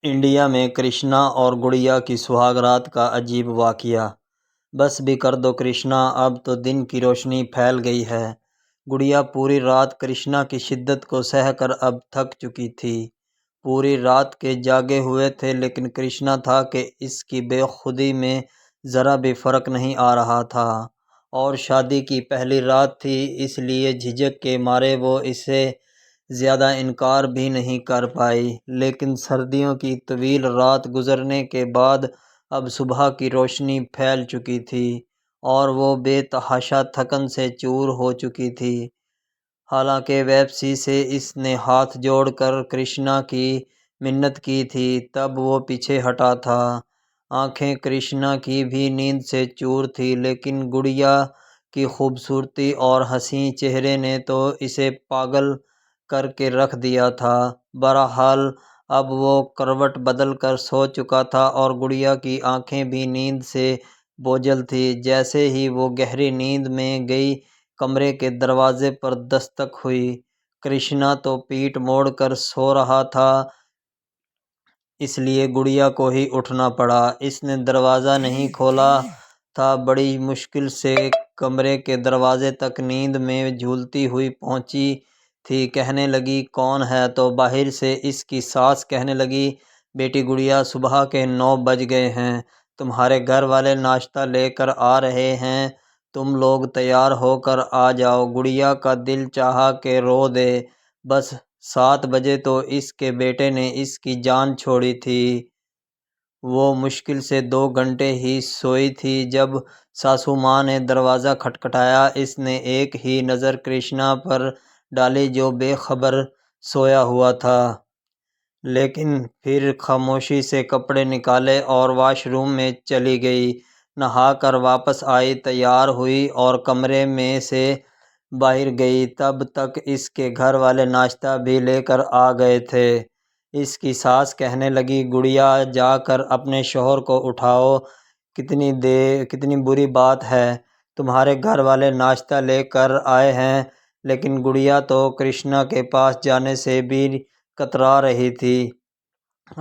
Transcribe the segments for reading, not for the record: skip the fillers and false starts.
India میں کرشنا اور گڑیا کی سہاگ رات کا عجیب واقعہ۔ بس بھی کر دو کرشنا، اب تو دن کی روشنی پھیل گئی ہے۔ گڑیا پوری رات کرشنا کی شدت کو سہہ کر اب تھک چکی تھی۔ پوری رات کے جاگے ہوئے تھے، لیکن کرشنا تھا کہ اس کی بے خودی میں ذرا بھی فرق نہیں آ رہا تھا، اور شادی کی پہلی رات تھی، اس لیے جھجک کے مارے وہ اسے زیادہ انکار بھی نہیں کر پائی۔ لیکن سردیوں کی طویل رات گزرنے کے بعد اب صبح کی روشنی پھیل چکی تھی، اور وہ بے تحاشا تھکن سے چور ہو چکی تھی۔ حالانکہ واپسی سے اس نے ہاتھ جوڑ کر کرشنا کی منت کی تھی، تب وہ پیچھے ہٹا تھا۔ آنکھیں کرشنا کی بھی نیند سے چور تھیں، لیکن گڑیا کی خوبصورتی اور حسین چہرے نے تو اسے پاگل کر کے رکھ دیا تھا۔ بہرحال اب وہ کروٹ بدل کر سو چکا تھا، اور گڑیا کی آنکھیں بھی نیند سے بوجھل تھیں۔ جیسے ہی وہ گہری نیند میں گئی، کمرے کے دروازے پر دستک ہوئی۔ کرشنا تو پیٹھ موڑ کر سو رہا تھا، اس لیے گڑیا کو ہی اٹھنا پڑا۔ اس نے دروازہ نہیں کھولا تھا، بڑی مشکل سے کمرے کے دروازے تک نیند میں جھولتی ہوئی پہنچی تھی۔ کہنے لگی، کون ہے؟ تو باہر سے اس کی ساس کہنے لگی، بیٹی گڑیا، صبح کے 9 بج گئے ہیں، تمہارے گھر والے ناشتہ لے کر آ رہے ہیں، تم لوگ تیار ہو کر آ جاؤ۔ گڑیا کا دل چاہا کہ رو دے، بس 7 بجے تو اس کے بیٹے نے اس کی جان چھوڑی تھی۔ وہ مشکل سے 2 گھنٹے ہی سوئی تھی جب ساسو ماں نے دروازہ کھٹکھٹایا۔ اس نے ایک ہی نظر کرشنا پر ڈالی جو بے خبر سویا ہوا تھا، لیکن پھر خاموشی سے کپڑے نکالے اور واش روم میں چلی گئی۔ نہا کر واپس آئی، تیار ہوئی اور کمرے میں سے باہر گئی، تب تک اس کے گھر والے ناشتہ بھی لے کر آ گئے تھے۔ اس کی ساس کہنے لگی، گڑیا، جا کر اپنے شوہر کو اٹھاؤ، کتنی بری بات ہے، تمہارے گھر والے ناشتہ لے کر آئے ہیں۔ لیکن گڑیا تو کرشنا کے پاس جانے سے بھی کترا رہی تھی۔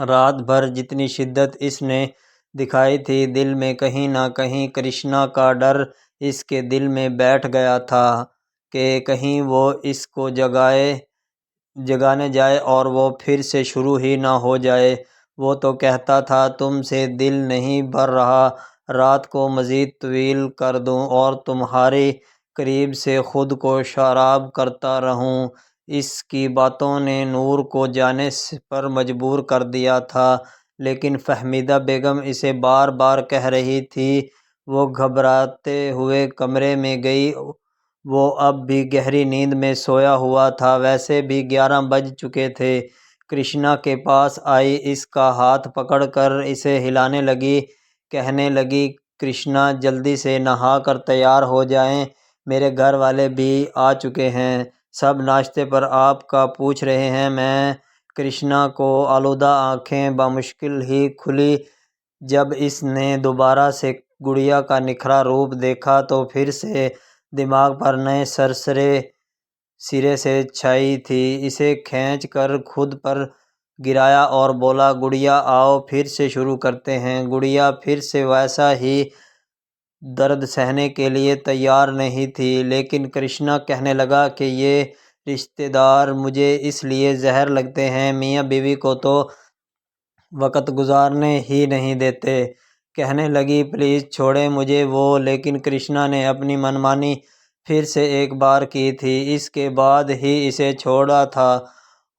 رات بھر جتنی شدت اس نے دکھائی تھی، دل میں کہیں نہ کہیں کرشنا کا ڈر اس کے دل میں بیٹھ گیا تھا کہ کہیں وہ اس کو جگانے جائے اور وہ پھر سے شروع ہی نہ ہو جائے۔ وہ تو کہتا تھا، تم سے دل نہیں بھر رہا، رات کو مزید طویل کر دوں اور تمہارے قریب سے خود کو سراب کرتا رہوں۔ اس کی باتوں نے نور کو جانے پر مجبور کر دیا تھا، لیکن فہمیدہ بیگم اسے بار بار کہہ رہی تھی۔ وہ گھبراتے ہوئے کمرے میں گئی، وہ اب بھی گہری نیند میں سویا ہوا تھا۔ ویسے بھی 11 بج چکے تھے۔ کرشنا کے پاس آئی، اس کا ہاتھ پکڑ کر اسے ہلانے لگی، کہنے لگی، کرشنا، جلدی سے نہا کر تیار ہو جائیں، میرے گھر والے بھی آ چکے ہیں، سب ناشتے پر آپ کا پوچھ رہے ہیں۔ میں کرشنا کو آلودہ آنکھیں بمشکل ہی کھلیں۔ جب اس نے دوبارہ سے گڑیا کا نکھرا روپ دیکھا تو پھر سے دماغ پر نئے سرے سے چھائی تھی۔ اسے کھینچ کر خود پر گرایا اور بولا، گڑیا، آؤ پھر سے شروع کرتے ہیں۔ گڑیا پھر سے ویسا ہی درد سہنے کے لیے تیار نہیں تھی، لیکن کرشنا کہنے لگا کہ یہ رشتے دار مجھے اس لیے زہر لگتے ہیں، میاں بیوی کو تو وقت گزارنے ہی نہیں دیتے۔ کہنے لگی، پلیز چھوڑیں مجھے وہ۔ لیکن کرشنا نے اپنی منمانی پھر سے ایک بار کی تھی، اس کے بعد ہی اسے چھوڑا تھا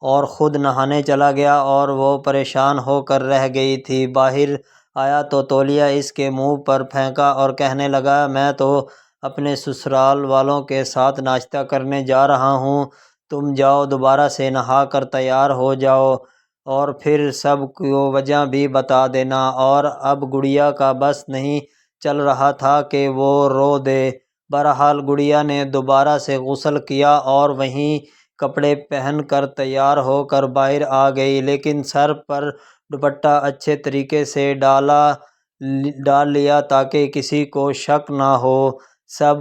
اور خود نہانے چلا گیا، اور وہ پریشان ہو کر رہ گئی تھی۔ باہر آیا تو تولیہ اس کے منہ پر پھینکا اور کہنے لگا، میں تو اپنے سسرال والوں کے ساتھ ناشتہ کرنے جا رہا ہوں، تم جاؤ دوبارہ سے نہا کر تیار ہو جاؤ، اور پھر سب کو وجہ بھی بتا دینا۔ اور اب گڑیا کا بس نہیں چل رہا تھا کہ وہ رو دے۔ بہرحال گڑیا نے دوبارہ سے غسل کیا اور وہی کپڑے پہن کر تیار ہو کر باہر آ گئی، لیکن سر پر دوپٹہ اچھے طریقے سے ڈال لیا تاکہ کسی کو شک نہ ہو۔ سب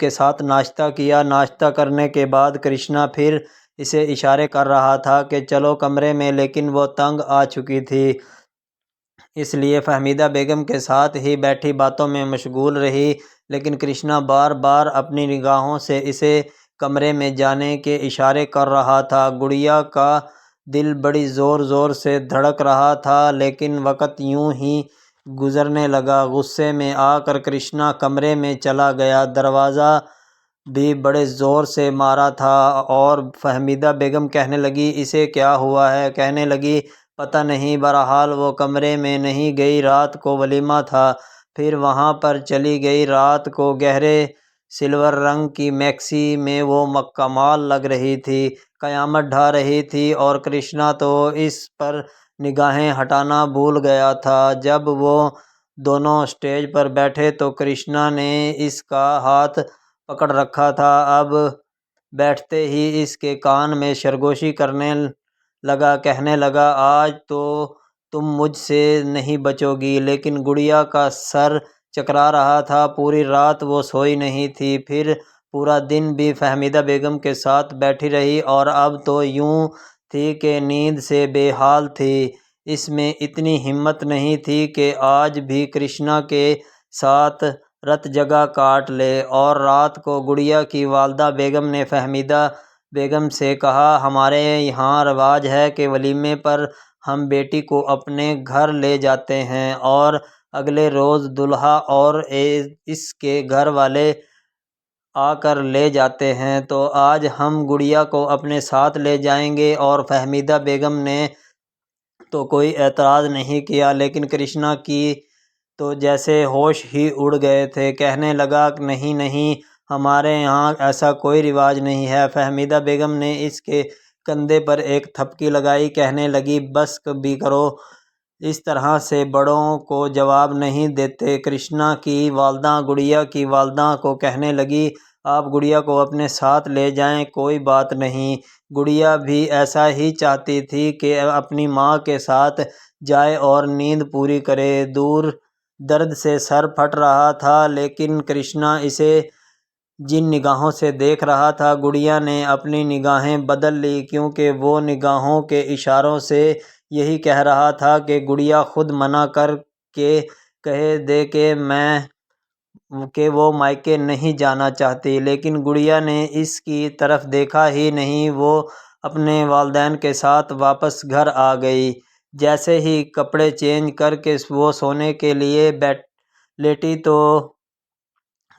کے ساتھ ناشتہ کیا۔ ناشتہ کرنے کے بعد کرشنا پھر اسے اشارے کر رہا تھا کہ چلو کمرے میں، لیکن وہ تنگ آ چکی تھی، اس لیے فہمیدہ بیگم کے ساتھ ہی بیٹھی باتوں میں مشغول رہی۔ لیکن کرشنا بار بار اپنی نگاہوں سے اسے کمرے میں جانے کے اشارے کر رہا تھا۔ گڑیا کا دل بڑی زور زور سے دھڑک رہا تھا، لیکن وقت یوں ہی گزرنے لگا۔ غصے میں آ کر کرشنا کمرے میں چلا گیا، دروازہ بھی بڑے زور سے مارا تھا، اور فہمیدہ بیگم کہنے لگی اسے کیا ہوا ہے؟ کہنے لگی پتہ نہیں، بہرحال وہ کمرے میں نہیں گئی، رات کو ولیمہ تھا، پھر وہاں پر چلی گئی۔ رات کو گہرے سلور رنگ کی میکسی میں وہ کمال لگ رہی تھی، قیامت ڈھا رہی تھی، اور کرشنا تو اس پر نگاہیں ہٹانا بھول گیا تھا۔ جب وہ دونوں اسٹیج پر بیٹھے تو کرشنا نے اس کا ہاتھ پکڑ رکھا تھا۔ اب بیٹھتے ہی اس کے کان میں سرگوشی کرنے لگا، کہنے لگا آج تو تم مجھ سے نہیں بچو گی۔ لیکن گڑیا کا سر چکرا رہا تھا، پوری رات وہ سوئی نہیں تھی، پھر پورا دن بھی فہمیدہ بیگم کے ساتھ بیٹھی رہی، اور اب تو یوں تھی کہ نیند سے بے حال تھی۔ اس میں اتنی ہمت نہیں تھی کہ آج بھی کرشنا کے ساتھ رت جگہ کاٹ لے۔ اور رات کو گڑیا کی والدہ بیگم نے فہمیدہ بیگم سے کہا ہمارے یہاں رواج ہے کہ ولیمے پر ہم بیٹی کو اپنے گھر لے جاتے ہیں، اور اگلے روز دولہا اور اس کے گھر والے آ کر لے جاتے ہیں، تو آج ہم گڑیا کو اپنے ساتھ لے جائیں گے۔ اور فہمیدہ بیگم نے تو کوئی اعتراض نہیں کیا، لیکن کرشنا کی تو جیسے ہوش ہی اڑ گئے تھے۔ کہنے لگا نہیں نہیں، ہمارے یہاں ایسا کوئی رواج نہیں ہے۔ فہمیدہ بیگم نے اس کے کندھے پر ایک تھپکی لگائی، کہنے لگی بس بھی کرو، اس طرح سے بڑوں کو جواب نہیں دیتے۔ کرشنا کی والدہ گڑیا کی والدہ کو کہنے لگی آپ گڑیا کو اپنے ساتھ لے جائیں، کوئی بات نہیں۔ گڑیا بھی ایسا ہی چاہتی تھی کہ اپنی ماں کے ساتھ جائے اور نیند پوری کرے۔ درد سے سر پھٹ رہا تھا، لیکن کرشنا اسے جن نگاہوں سے دیکھ رہا تھا، گڑیا نے اپنی نگاہیں بدل لی، کیونکہ وہ نگاہوں کے اشاروں سے یہی کہہ رہا تھا کہ گڑیا خود منع کر کے کہہ دے کہ وہ مائکے نہیں جانا چاہتی۔ لیکن گڑیا نے اس کی طرف دیکھا ہی نہیں، وہ اپنے والدین کے ساتھ واپس گھر آ گئی۔ جیسے ہی کپڑے چینج کر کے وہ سونے کے لیے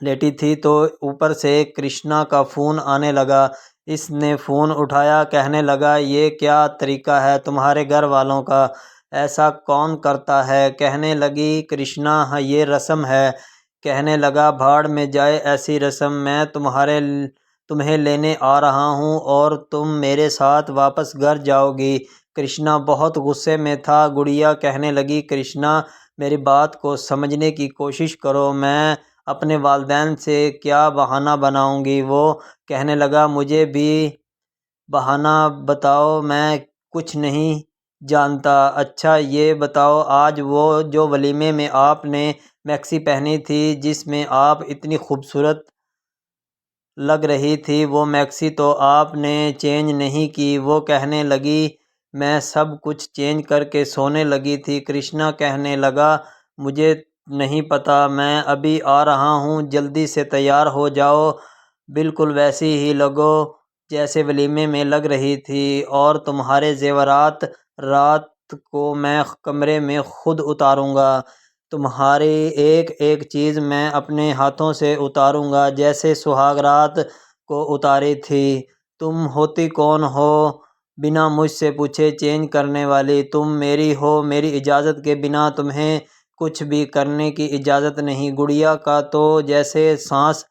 لیٹی تھی تو اوپر سے کرشنا کا فون آنے لگا۔ اس نے فون اٹھایا، کہنے لگا یہ کیا طریقہ ہے تمہارے گھر والوں کا؟ ایسا کون کرتا ہے؟ کہنے لگی کرشنا یہ رسم ہے۔ کہنے لگا بھاڑ میں جائے ایسی رسم، میں تمہیں لینے آ رہا ہوں اور تم میرے ساتھ واپس گھر جاؤ گی۔ کرشنا بہت غصے میں تھا۔ گڑیا کہنے لگی کرشنا میری بات کو سمجھنے کی کوشش کرو، میں اپنے والدین سے کیا بہانہ بناؤں گی؟ وہ کہنے لگا مجھے بھی بہانہ بتاؤ، میں کچھ نہیں جانتا۔ اچھا یہ بتاؤ آج وہ جو ولیمے میں آپ نے میکسی پہنی تھی، جس میں آپ اتنی خوبصورت لگ رہی تھی، وہ میکسی تو آپ نے چینج نہیں کی؟ وہ کہنے لگی میں سب کچھ چینج کر کے سونے لگی تھی۔ کرشنا کہنے لگا مجھے نہیں پتہ، میں ابھی آ رہا ہوں، جلدی سے تیار ہو جاؤ، بالکل ویسی ہی لگو جیسے ولیمے میں لگ رہی تھی، اور تمہارے زیورات رات کو میں کمرے میں خود اتاروں گا، تمہاری ایک ایک چیز میں اپنے ہاتھوں سے اتاروں گا، جیسے سہاگ رات کو اتاری تھی۔ تم ہوتی کون ہو بنا مجھ سے پوچھے چینج کرنے والی؟ تم میری ہو، میری اجازت کے بنا تمہیں کچھ بھی کرنے کی اجازت نہیں۔ گڑیا کا تو جیسے سانس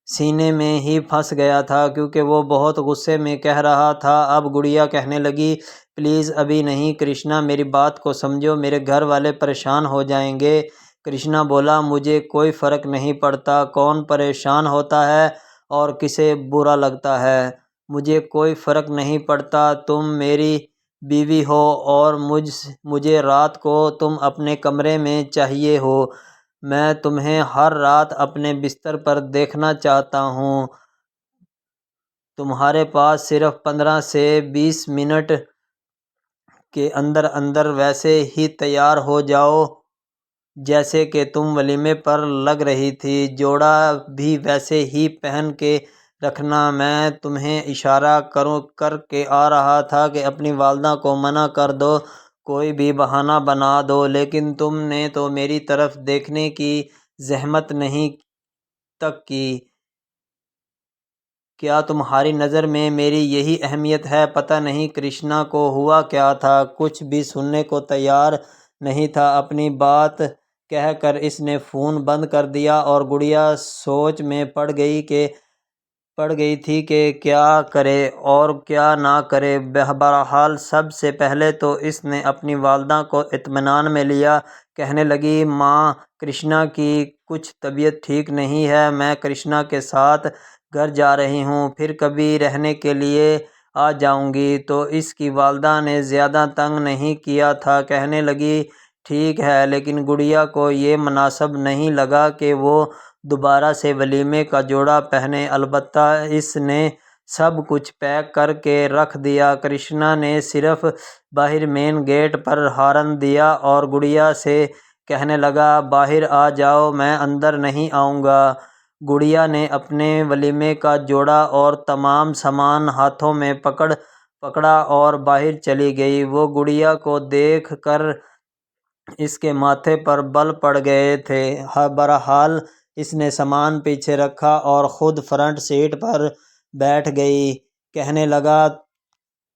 سینے میں ہی پھنس گیا تھا، کیونکہ وہ بہت غصے میں کہہ رہا تھا۔ اب گڑیا کہنے لگی پلیز ابھی نہیں کرشنا، میری بات کو سمجھو، میرے گھر والے پریشان ہو جائیں گے۔ کرشنا بولا مجھے کوئی فرق نہیں پڑتا کون پریشان ہوتا ہے اور کسے برا لگتا ہے، مجھے کوئی فرق نہیں پڑتا، تم میری بیوی ہو اور مجھے رات کو تم اپنے کمرے میں چاہیے ہو، میں تمہیں ہر رات اپنے بستر پر دیکھنا چاہتا ہوں، تمہارے پاس صرف 15 سے 20 منٹ کے اندر اندر ویسے ہی تیار ہو جاؤ جیسے کہ تم ولیمے پر لگ رہی تھی، جوڑا بھی ویسے ہی پہن کے رکھنا۔ میں تمہیں اشارہ کر کے آ رہا تھا کہ اپنی والدہ کو منع کر دو، کوئی بھی بہانہ بنا دو، لیکن تم نے تو میری طرف دیکھنے کی زحمت نہیں تک کی۔ کیا تمہاری نظر میں میری یہی اہمیت ہے؟ پتہ نہیں کرشنا کو ہوا کیا تھا، کچھ بھی سننے کو تیار نہیں تھا۔ اپنی بات کہہ کر اس نے فون بند کر دیا اور گڑیا سوچ میں پڑ گئی تھی کہ کیا کرے اور کیا نہ کرے۔ بہرحال سب سے پہلے تو اس نے اپنی والدہ کو اطمینان میں لیا، کہنے لگی ماں کرشنا کی کچھ طبیعت ٹھیک نہیں ہے، میں کرشنا کے ساتھ گھر جا رہی ہوں، پھر کبھی رہنے کے لیے آ جاؤں گی۔ تو اس کی والدہ نے زیادہ تنگ نہیں کیا تھا، کہنے لگی ٹھیک ہے، لیکن گڑیا کو یہ مناسب نہیں لگا کہ وہ دوبارہ سے ولیمے کا جوڑا پہنے۔ البتہ اس نے سب کچھ پیک کر کے رکھ دیا۔ کرشنا نے صرف باہر مین گیٹ پر ہارن دیا اور گڑیا سے کہنے لگا باہر آ جاؤ، میں اندر نہیں آؤں گا۔ گڑیا نے اپنے ولیمے کا جوڑا اور تمام سامان ہاتھوں میں پکڑا اور باہر چلی گئی۔ وہ گڑیا کو دیکھ کر اس کے ماتھے پر بل پڑ گئے تھے۔ بہرحال اس نے سامان پیچھے رکھا اور خود فرنٹ سیٹ پر بیٹھ گئی۔ کہنے لگا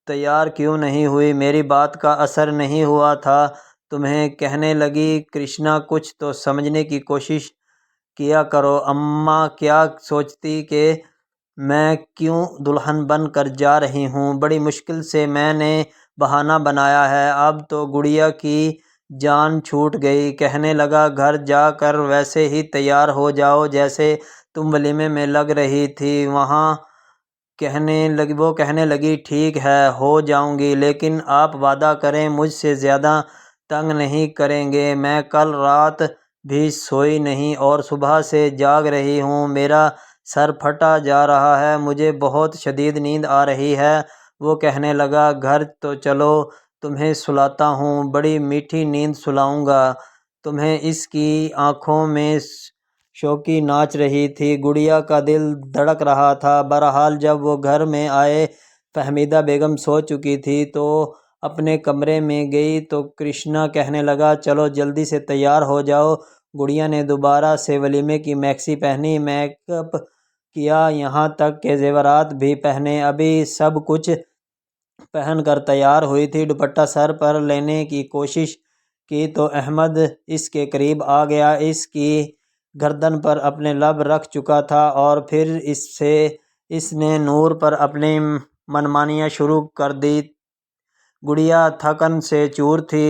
تیار کیوں نہیں ہوئی؟ میری بات کا اثر نہیں ہوا تھا تمہیں؟ کہنے لگی کرشنا کچھ تو سمجھنے کی کوشش کیا کرو، اماں کیا سوچتی کہ میں کیوں دلہن بن کر جا رہی ہوں؟ بڑی مشکل سے میں نے بہانہ بنایا ہے، اب تو گڑیا کی جان چھوٹ گئی۔ کہنے لگا گھر جا کر ویسے ہی تیار ہو جاؤ جیسے تم ولیمے میں لگ رہی تھی۔ وہ کہنے لگی ٹھیک ہے، ہو جاؤں گی، لیکن آپ وعدہ کریں مجھ سے زیادہ تنگ نہیں کریں گے۔ میں کل رات بھی سوئی نہیں اور صبح سے جاگ رہی ہوں، میرا سر پھٹا جا رہا ہے، مجھے بہت شدید نیند آ رہی ہے۔ وہ کہنے لگا گھر تو چلو، تمہیں سلاتا ہوں، بڑی میٹھی نیند سلاؤں گا تمہیں۔ اس کی آنکھوں میں شوقی ناچ رہی تھی، گڑیا کا دل دھڑک رہا تھا۔ بہرحال جب وہ گھر میں آئے، فہمیدہ بیگم سو چکی تھی تو اپنے کمرے میں گئی تو کرشنا کہنے لگا چلو جلدی سے تیار ہو جاؤ۔ گڑیا نے دوبارہ سے ولیمے کی میکسی پہنی، میک اپ کیا، یہاں تک کہ زیورات بھی پہنے، ابھی سب کچھ پہن کر تیار ہوئی تھی۔ دوپٹہ سر پر لینے کی کوشش کی تو احمد اس کے قریب آ گیا، اس کی گردن پر اپنے لب رکھ چکا تھا اور پھر اس نے نور پر اپنی منمانیاں شروع کر دی۔ گڑیا تھکن سے چور تھی۔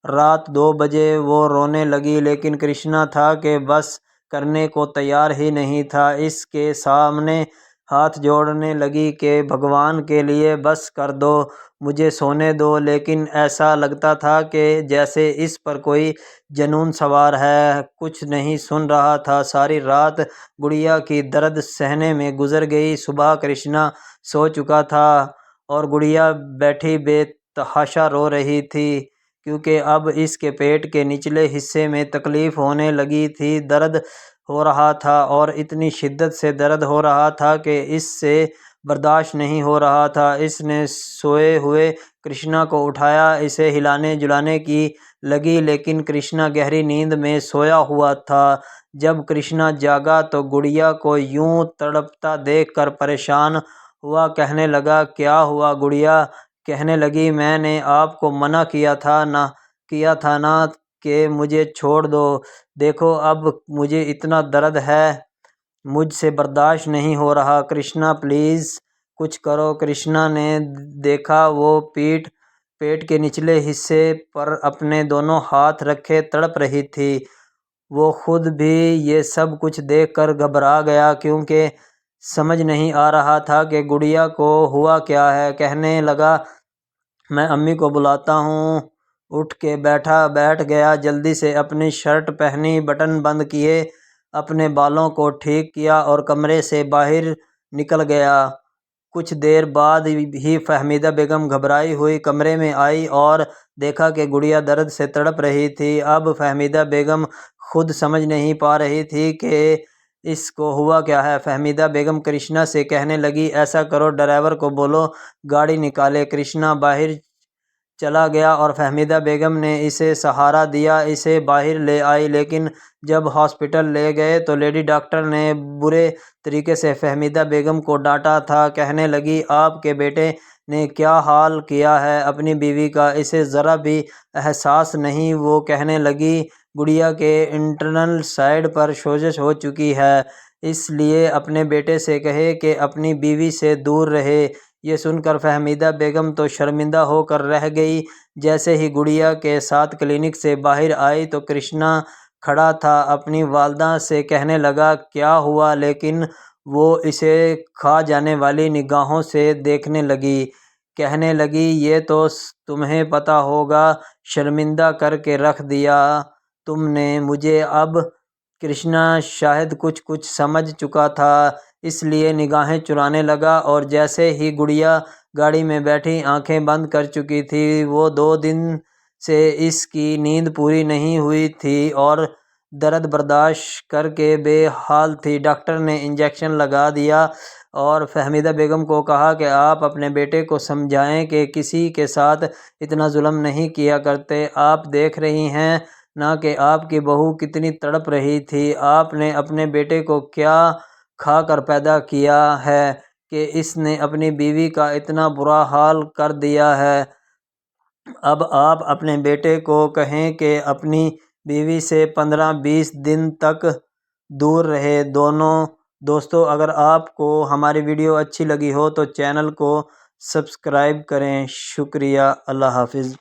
رات 2 بجے وہ رونے لگی، لیکن کرشنا تھا کہ بس کرنے کو تیار ہی نہیں تھا۔ اس کے سامنے ہاتھ جوڑنے لگی کہ بھگوان کے لیے بس کر دو، مجھے سونے دو، لیکن ایسا لگتا تھا کہ جیسے اس پر کوئی جنون سوار ہے، کچھ نہیں سن رہا تھا۔ ساری رات گڑیا کی درد سہنے میں گزر گئی۔ صبح کرشنا سو چکا تھا اور گڑیا بیٹھی بے تحاشا رو رہی تھی، کیونکہ اب اس کے پیٹ کے نچلے حصے میں تکلیف ہونے لگی تھی، درد ہو رہا تھا اور اتنی شدت سے درد ہو رہا تھا کہ اس سے برداشت نہیں ہو رہا تھا۔ اس نے سوئے ہوئے کرشنا کو اٹھایا، اسے ہلانے جلانے کی لگی، لیکن کرشنا گہری نیند میں سویا ہوا تھا۔ جب کرشنا جاگا تو گڑیا کو یوں تڑپتا دیکھ کر پریشان ہوا، کہنے لگا کیا ہوا گڑیا؟ کہنے لگی میں نے آپ کو منع کیا تھا نا کہ مجھے چھوڑ دو، دیکھو اب مجھے اتنا درد ہے، مجھ سے برداشت نہیں ہو رہا، کرشنا پلیز کچھ کرو۔ کرشنا نے دیکھا وہ پیٹ کے نچلے حصے پر اپنے دونوں ہاتھ رکھے تڑپ رہی تھی۔ وہ خود بھی یہ سب کچھ دیکھ کر گھبرا گیا، کیونکہ سمجھ نہیں آ رہا تھا کہ گڑیا کو ہوا کیا ہے۔ کہنے لگا میں امی کو بلاتا ہوں۔ اٹھ کے بیٹھ گیا، جلدی سے اپنی شرٹ پہنی، بٹن بند کیے، اپنے بالوں کو ٹھیک کیا اور کمرے سے باہر نکل گیا۔ کچھ دیر بعد ہی فہمیدہ بیگم گھبرائی ہوئی کمرے میں آئی اور دیکھا کہ گڑیا درد سے تڑپ رہی تھی۔ اب فہمیدہ بیگم خود سمجھ نہیں پا رہی تھی کہ اس کو ہوا کیا ہے۔ فہمیدہ بیگم کرشنا سے کہنے لگی، ایسا کرو، ڈرائیور کو بولو گاڑی نکالے۔ کرشنا باہر چلا گیا اور فہمیدہ بیگم نے اسے سہارا دیا، اسے باہر لے آئی، لیکن جب ہاسپٹل لے گئے تو لیڈی ڈاکٹر نے برے طریقے سے فہمیدہ بیگم کو ڈانٹا تھا۔ کہنے لگی، آپ کے بیٹے نے کیا حال کیا ہے اپنی بیوی کا، اسے ذرا بھی احساس نہیں۔ وہ کہنے لگی، گڑیا کے انٹرنل سائڈ پر سوزش ہو چکی ہے، اس لیے اپنے بیٹے سے کہے کہ اپنی بیوی سے دور رہے۔ یہ سن کر فہمیدہ بیگم تو شرمندہ ہو کر رہ گئی۔ جیسے ہی گڑیا کے ساتھ کلینک سے باہر آئی تو کرشنا کھڑا تھا، اپنی والدہ سے کہنے لگا، کیا ہوا؟ لیکن وہ اسے کھا جانے والی نگاہوں سے دیکھنے لگی۔ کہنے لگی، یہ تو تمہیں پتہ ہوگا، شرمندہ کر کے رکھ دیا تم نے مجھے۔ اب کرشنا شاید کچھ سمجھ چکا تھا، اس لیے نگاہیں چرانے لگا، اور جیسے ہی گڑیا گاڑی میں بیٹھی آنکھیں بند کر چکی تھی، وہ 2 دن سے اس کی نیند پوری نہیں ہوئی تھی اور درد برداشت کر کے بے حال تھی۔ ڈاکٹر نے انجیکشن لگا دیا اور فہمیدہ بیگم کو کہا کہ آپ اپنے بیٹے کو سمجھائیں کہ کسی کے ساتھ اتنا ظلم نہیں کیا کرتے۔ آپ دیکھ رہی ہیں نا کہ آپ کی بہو کتنی تڑپ رہی تھی۔ آپ نے اپنے بیٹے کو کیا کھا کر پیدا کیا ہے کہ اس نے اپنی بیوی کا اتنا برا حال کر دیا ہے۔ اب آپ اپنے بیٹے کو کہیں کہ اپنی بیوی سے 15-20 دن تک دور رہے۔ دوستو، اگر آپ کو ہماری ویڈیو اچھی لگی ہو تو چینل کو سبسکرائب کریں۔ شکریہ، اللہ حافظ۔